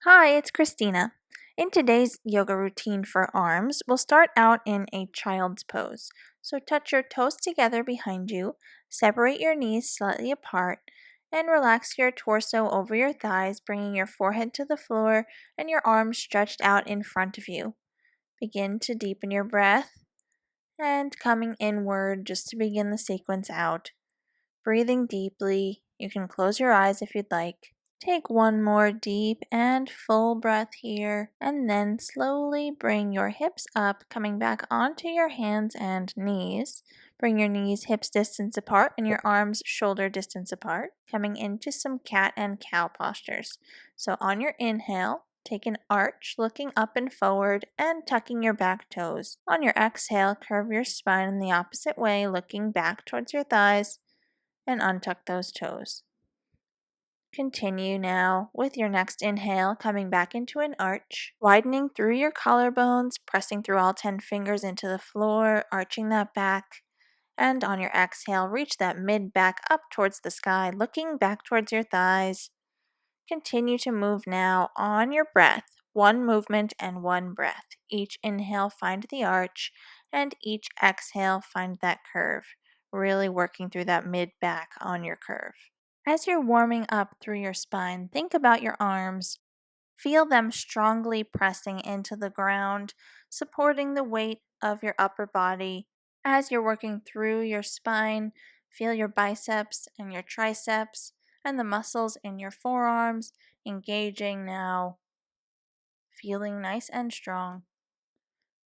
Hi, it's Christina. In today's yoga routine for arms, we'll start out in a child's pose. So touch your toes together behind you, separate your knees slightly apart, and relax your torso over your thighs, bringing your forehead to the floor and your arms stretched out in front of you. Begin to deepen your breath and coming inward just to begin the sequence out. Breathing deeply. You can close your eyes if you'd like. Take one more deep and full breath here, and then slowly bring your hips up, coming back onto your hands and knees. Bring your knees hips distance apart and your arms shoulder distance apart, coming into some cat and cow postures. So on your inhale, take an arch, looking up and forward and tucking your back toes. On your exhale, curve your spine in the opposite way, looking back towards your thighs and untuck those toes. Continue now with your next inhale, coming back into an arch, widening through your collarbones, pressing through all 10 fingers into the floor, arching that back. And on your exhale, reach that mid back up towards the sky, looking back towards your thighs. Continue to move now on your breath, one movement and one breath. Each inhale, find the arch, and each exhale, find that curve. Really working through that mid back on your curve. As you're warming up through your spine, think about your arms. Feel them strongly pressing into the ground, supporting the weight of your upper body. As you're working through your spine, feel your biceps and your triceps and the muscles in your forearms engaging now, feeling nice and strong.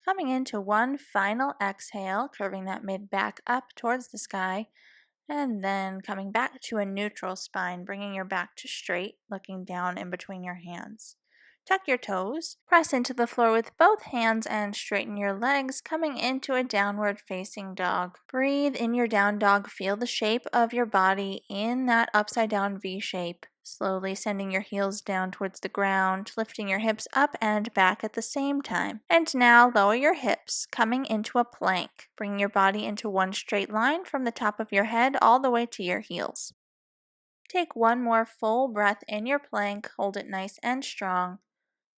Coming into one final exhale, curving that mid back up towards the sky. And then coming back to a neutral spine, bringing your back to straight, looking down in between your hands. Tuck your toes, press into the floor with both hands and straighten your legs, coming into a downward facing dog. Breathe in your down dog, feel the shape of your body in that upside down V shape. Slowly sending your heels down towards the ground, lifting your hips up and back at the same time. And now lower your hips, coming into a plank. Bring your body into one straight line from the top of your head all the way to your heels. Take one more full breath in your plank, hold it nice and strong,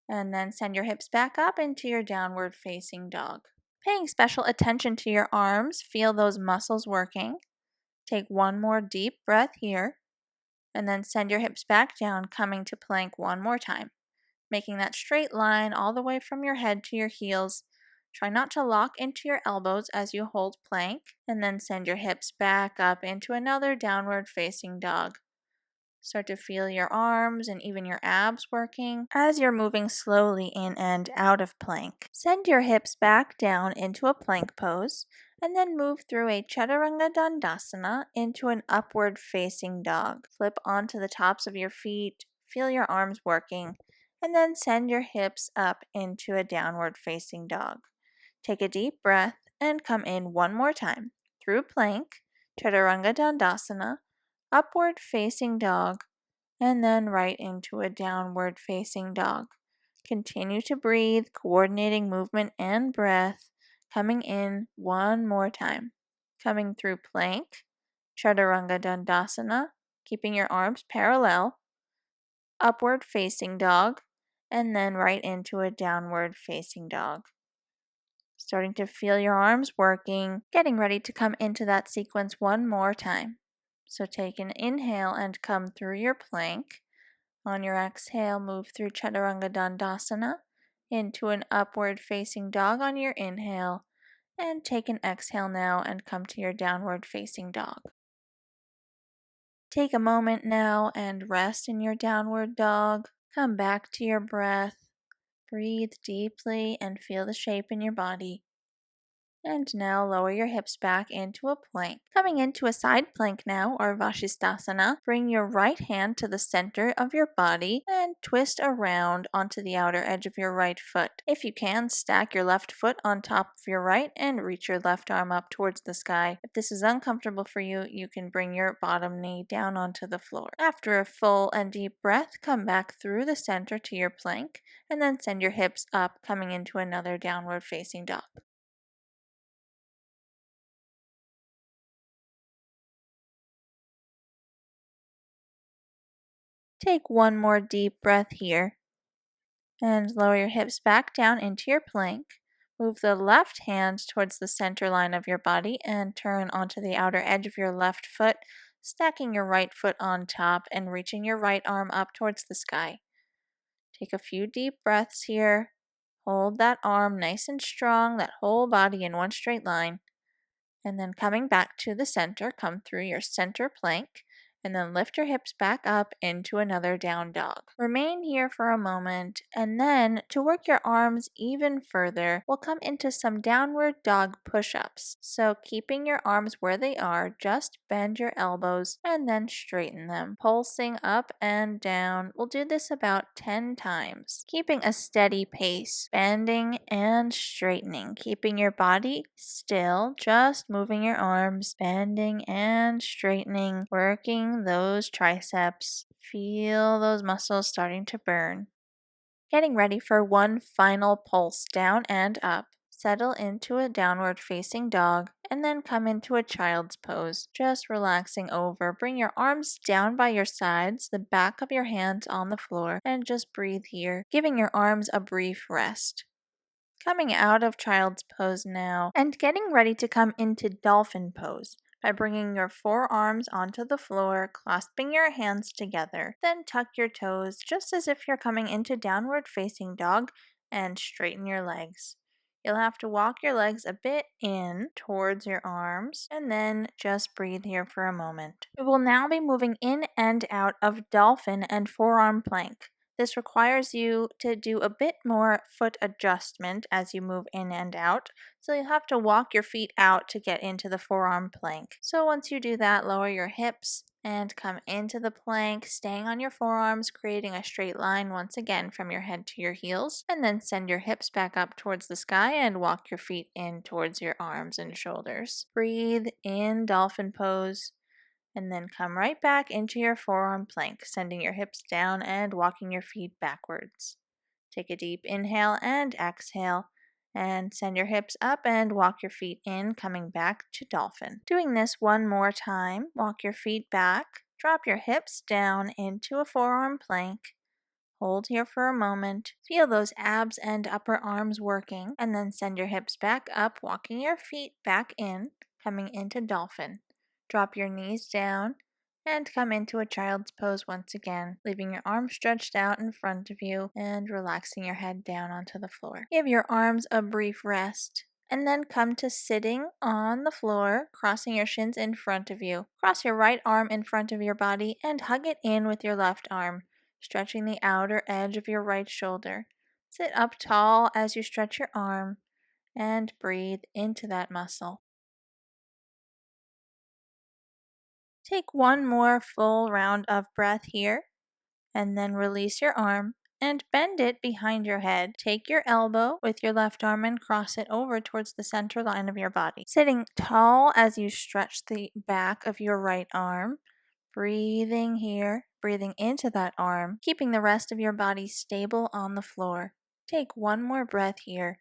and then send your hips back up into your downward facing dog. Paying special attention to your arms, feel those muscles working. Take one more deep breath here. And then send your hips back down, coming to plank one more time. Making that straight line all the way from your head to your heels. Try not to lock into your elbows as you hold plank, and then send your hips back up into another downward facing dog. Start to feel your arms and even your abs working as you're moving slowly in and out of plank. Send your hips back down into a plank pose, and then move through a Chaturanga Dandasana into an upward facing dog. Flip onto the tops of your feet, feel your arms working, and then send your hips up into a downward facing dog. Take a deep breath and come in one more time through plank, Chaturanga Dandasana, upward facing dog, and then right into a downward facing dog. Continue to breathe, coordinating movement and breath, coming in one more time. Coming through plank, Chaturanga Dandasana, keeping your arms parallel, upward facing dog, and then right into a downward facing dog. Starting to feel your arms working, getting ready to come into that sequence one more time. So take an inhale and come through your plank. On your exhale, move through Chaturanga Dandasana into an upward facing dog on your inhale, and take an exhale now and come to your downward facing dog. Take a moment now and rest in your downward dog. Come back to your breath. Breathe deeply and feel the shape in your body. And now lower your hips back into a plank. Coming into a side plank now, or Vashisthasana, bring your right hand to the center of your body and twist around onto the outer edge of your right foot. If you can, stack your left foot on top of your right and reach your left arm up towards the sky. If this is uncomfortable for you, you can bring your bottom knee down onto the floor. After a full and deep breath, come back through the center to your plank and then send your hips up, coming into another downward facing dog. Take one more deep breath here. And lower your hips back down into your plank. Move the left hand towards the center line of your body and turn onto the outer edge of your left foot, stacking your right foot on top and reaching your right arm up towards the sky. Take a few deep breaths here. Hold that arm nice and strong, that whole body in one straight line. And then coming back to the center, come through your center plank, and then lift your hips back up into another down dog. Remain here for a moment, and then to work your arms even further, we'll come into some downward dog push-ups. So keeping your arms where they are, just bend your elbows and then straighten them, pulsing up and down. We'll do this about 10 times, keeping a steady pace, bending and straightening, keeping your body still, just moving your arms, bending and straightening, working those triceps. Feel those muscles starting to burn. Getting ready for one final pulse down and up. Settle into a downward facing dog and then come into a child's pose. Just relaxing over. Bring your arms down by your sides, the back of your hands on the floor, and just breathe here, giving your arms a brief rest. Coming out of child's pose now and getting ready to come into dolphin pose by bringing your forearms onto the floor, clasping your hands together. Then tuck your toes just as if you're coming into downward facing dog and straighten your legs. You'll have to walk your legs a bit in towards your arms and then just breathe here for a moment. We will now be moving in and out of dolphin and forearm plank. This requires you to do a bit more foot adjustment as you move in and out, so you'll have to walk your feet out to get into the forearm plank. So once you do that, lower your hips and come into the plank, staying on your forearms, creating a straight line once again from your head to your heels, and then send your hips back up towards the sky and walk your feet in towards your arms and shoulders. Breathe in dolphin pose. And then come right back into your forearm plank, sending your hips down and walking your feet backwards. Take a deep inhale and exhale, and send your hips up and walk your feet in, coming back to dolphin. Doing this one more time, walk your feet back, drop your hips down into a forearm plank. Hold here for a moment, feel those abs and upper arms working, and then send your hips back up, walking your feet back in, coming into dolphin. Drop your knees down and come into a child's pose once again, leaving your arms stretched out in front of you and relaxing your head down onto the floor. Give your arms a brief rest and then come to sitting on the floor, crossing your shins in front of you. Cross your right arm in front of your body and hug it in with your left arm, stretching the outer edge of your right shoulder. Sit up tall as you stretch your arm and breathe into that muscle. Take one more full round of breath here, and then release your arm and bend it behind your head. Take your elbow with your left arm and cross it over towards the center line of your body. Sitting tall as you stretch the back of your right arm, breathing here, breathing into that arm, keeping the rest of your body stable on the floor. Take one more breath here,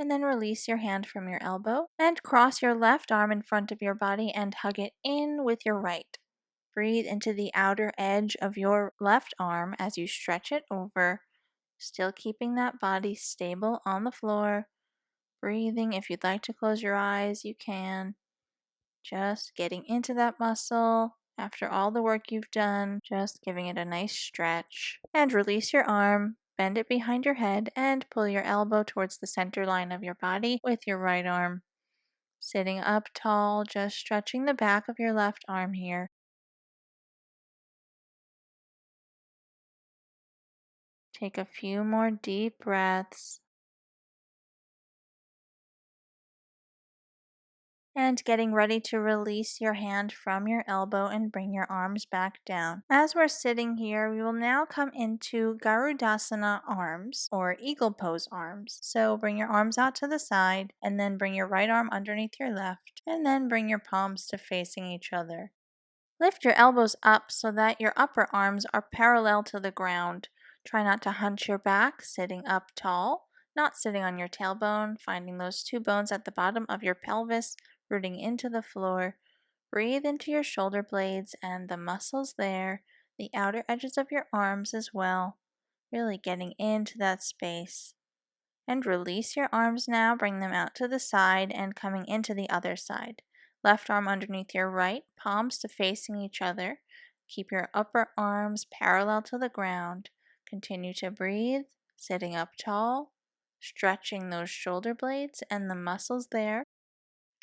and then release your hand from your elbow and cross your left arm in front of your body and hug it in with your right. Breathe into the outer edge of your left arm as you stretch it over, still keeping that body stable on the floor. Breathing. If you'd like to close your eyes, you can. Just getting into that muscle after all the work you've done, just giving it a nice stretch. And release your arm, bend it behind your head, and pull your elbow towards the center line of your body with your right arm. Sitting up tall, just stretching the back of your left arm here. Take a few more deep breaths. And getting ready to release your hand from your elbow and bring your arms back down. As we're sitting here, we will now come into Garudasana Arms or Eagle Pose Arms. So bring your arms out to the side and then bring your right arm underneath your left and then bring your palms to facing each other. Lift your elbows up so that your upper arms are parallel to the ground. Try not to hunch your back, sitting up tall, not sitting on your tailbone, finding those two bones at the bottom of your pelvis, rooting into the floor. Breathe into your shoulder blades and the muscles there, the outer edges of your arms as well. Really getting into that space. And release your arms now, bring them out to the side and coming into the other side. Left arm underneath your right, palms to facing each other. Keep your upper arms parallel to the ground. Continue to breathe, sitting up tall, stretching those shoulder blades and the muscles there.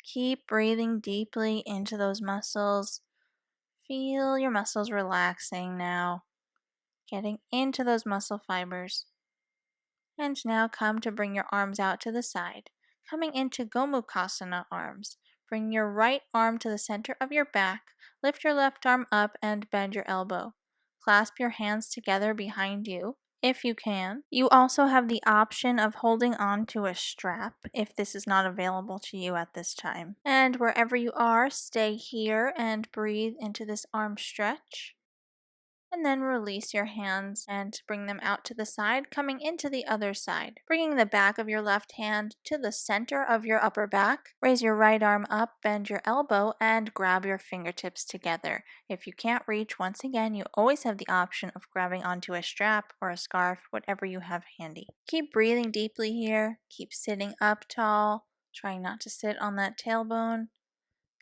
Keep breathing deeply into those muscles. Feel your muscles relaxing now, getting into those muscle fibers. And now come to bring your arms out to the side, coming into Gomukhasana Arms. Bring your right arm to the center of your back, lift your left arm up and bend your elbow. Clasp your hands together behind you, if you can. You also have the option of holding on to a strap if this is not available to you at this time. And wherever you are, stay here and breathe into this arm stretch. And then release your hands and bring them out to the side, coming into the other side. Bringing the back of your left hand to the center of your upper back. Raise your right arm up, bend your elbow, and grab your fingertips together. If you can't reach, once again, you always have the option of grabbing onto a strap or a scarf, whatever you have handy. Keep breathing deeply here. Keep sitting up tall, trying not to sit on that tailbone.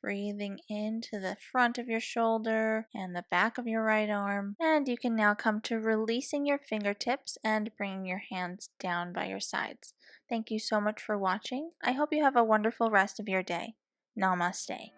Breathing into the front of your shoulder and the back of your right arm. And you can now come to releasing your fingertips and bringing your hands down by your sides. Thank you so much for watching. I hope you have a wonderful rest of your day. Namaste.